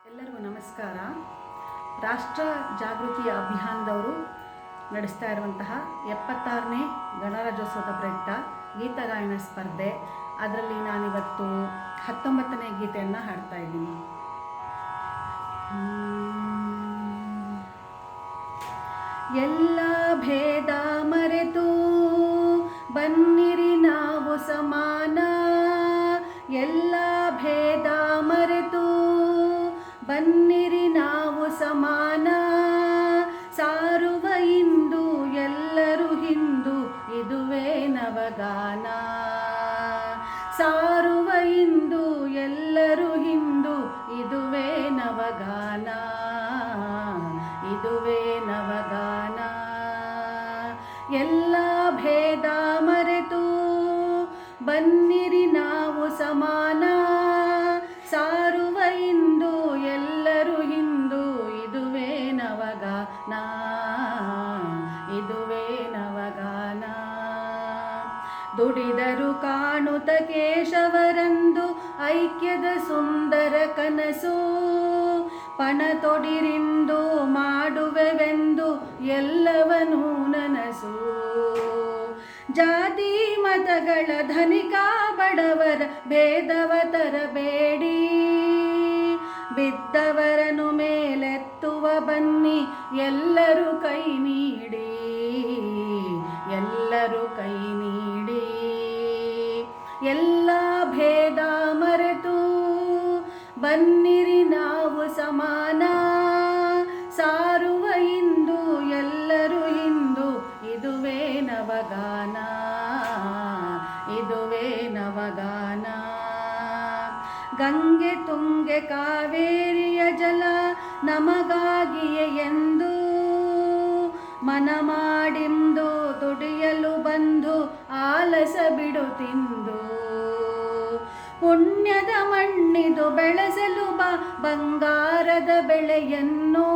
ಎಲ್ಲರಿಗೂ ನಮಸ್ಕಾರ. ರಾಷ್ಟ್ರ ಜಾಗೃತಿ ಅಭಿಯಾನದವರು ನಡೆಸ್ತಾ ಇರುವಂತಹ 76ನೇ ಗಣರಾಜ್ಯೋತ್ಸವದ ಪ್ರಯುಕ್ತ ಗೀತಗಾಯನ ಸ್ಪರ್ಧೆ, ಅದರಲ್ಲಿ ನಾನಿವತ್ತು 19ನೇ ಗೀತೆಯನ್ನು ಹಾಡ್ತಾ ಇದ್ದೀನಿ. ಎಲ್ಲ ಭೇದ ಮರೆತು ಬನ್ನಿರಿ ನಾವು ಸಮಾನ, ಎಲ್ಲ ಭೇದ ಮರೆತು ಬನ್ನಿರಿ ನಾವು ಸಮಾನ, ಸಾರುವ ಇಂದು ಎಲ್ಲರೂ ಹಿಂದೂ ಇದುವೇ ನವಗಾನ, ಸಾರುವ ಇಂದು ಎಲ್ಲರೂ ಹಿಂದೂ ಇದುವೇ ನವಗಾನ, ಇದುವೇ ನವಗಾನ. ಎಲ್ಲ ಭೇದ ಮರೆತು ಬನ್ನಿರಿ ನಾವು ಸಮಾನ, ಸಾರುವ ಇಂದು ಎಲ್ಲರೂ ಹಿಂದೂ ಇದುವೇ ನವಗಾನ, ಇದುವೇ ನವಗಾನ. ದುಡಿದರು ಕಾಣುತ್ತ ಕೇಶವರಂದು ಐಕ್ಯದ ಸುಂದರ ಕನಸು, ಪಣ ತೊಡಿರಿಂದು ಮಾಡುವೆವೆಂದು ಎಲ್ಲವನ್ನೂ ನನಸು. ಜಾತಿ ಮತಗಳ ಧನಿಕ ಬಡವರ ಭೇದವ ತರಬೇಡಿ, ಬಿದ್ದವರನ್ನು ಮೇಲೆತ್ತುವ ಬನ್ನಿ ಎಲ್ಲರೂ ಕೈ ನೀಡಿ, ಎಲ್ಲರೂ ಕೈ ನೀಡಿ. ಎಲ್ಲ ಭೇದ ಮರೆತು ಬನ್ನಿರಿ ನಾವು ಸಮಾನ, ಸಾರುವ ಇಂದು ಎಲ್ಲರೂ ಹಿಂದೂ ಇದುವೇ ನವಗಾನ, ಇದುವೇ ನವಗಾನ. ಗಂಗೆ ತುಂಗೆ ಕಾವೇರಿಯ ಜಲ ನಮಗಾಗಿಯೇ ಎಂದು ಮನ ಮಾಡಿಂದು ದುಡಿಯಲು ಬಂದು ಆಲಸ ಬಿಡುತ್ತಿಂದು, ಪುಣ್ಯದ ಮಣ್ಣಿದು ಬೆಳೆಸಲು ಬಾ ಬಂಗಾರದ ಬೆಳೆಯನ್ನು,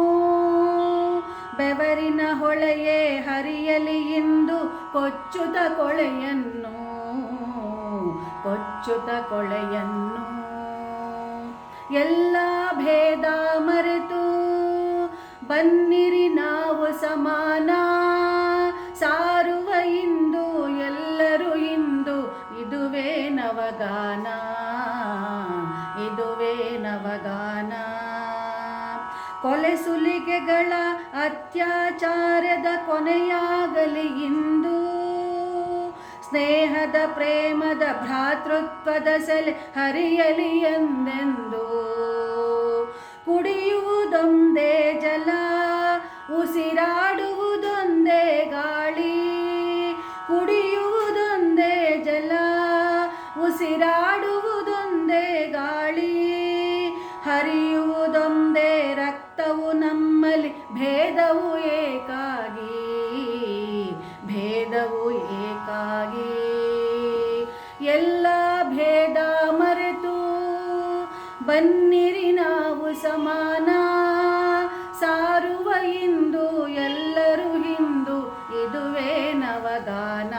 ಬೆವರಿನ ಹೊಳೆಯೇ ಹರಿಯಲಿ ಇಂದು ಕೊಚ್ಚುತ ಕೊಳೆಯನ್ನು, ಕೊಚ್ಚುತ ಕೊಳೆಯನ್ನು. ಎಲ್ಲ ಭೇದ ಮರೆತು ಬನ್ನಿರಿ ನಾವು ಸಮಾನ, ಸಾರುವ ಇಂದು ಎಲ್ಲರೂ ಹಿಂದೂ ಇದುವೇ ನವಗಾನ, ಇದುವೇ ನವಗಾನ. ಕೊಲೆ ಸುಲಿಗೆಗಳ ಅತ್ಯಾಚಾರದ ಕೊನೆಯಾಗಲಿ ಇಂದು, ಸ್ನೇಹದ ಪ್ರೇಮದ ಭ್ರಾತೃತ್ವದ ಸೆಲೆ ಹರಿಯಲಿ ಎಂದೆಂದು. ಕುಡಿಯುವುದೊಂದೇ ಜಲ, ಉಸಿರಾಡುವುದೊಂದೇ ಗಾಳಿ, ಕುಡಿಯುವುದೊಂದೇ ಜಲ, ಉಸಿರಾಡುವುದೊಂದೇ ಗಾಳಿ, ಹರಿಯುವುದೊಂದೇ ರಕ್ತವು ನಮ್ಮಲ್ಲಿ ಭೇದವು ಏಕಾಗಿ, ಭೇದವು ಏಕಾಗಿ. ಎಲ್ಲ ಭೇದ ಮರೆತು ಬನ್ನಿರಿ ನಾವು ಸಮಾನ, ಸಾರುವ ಇಂದು ಎಲ್ಲರೂ ಹಿಂದೂ ಇದುವೇ ನವಗಾನ,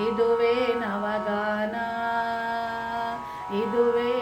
ಇದುವೇ ನವಗಾನ, ಇದುವೇ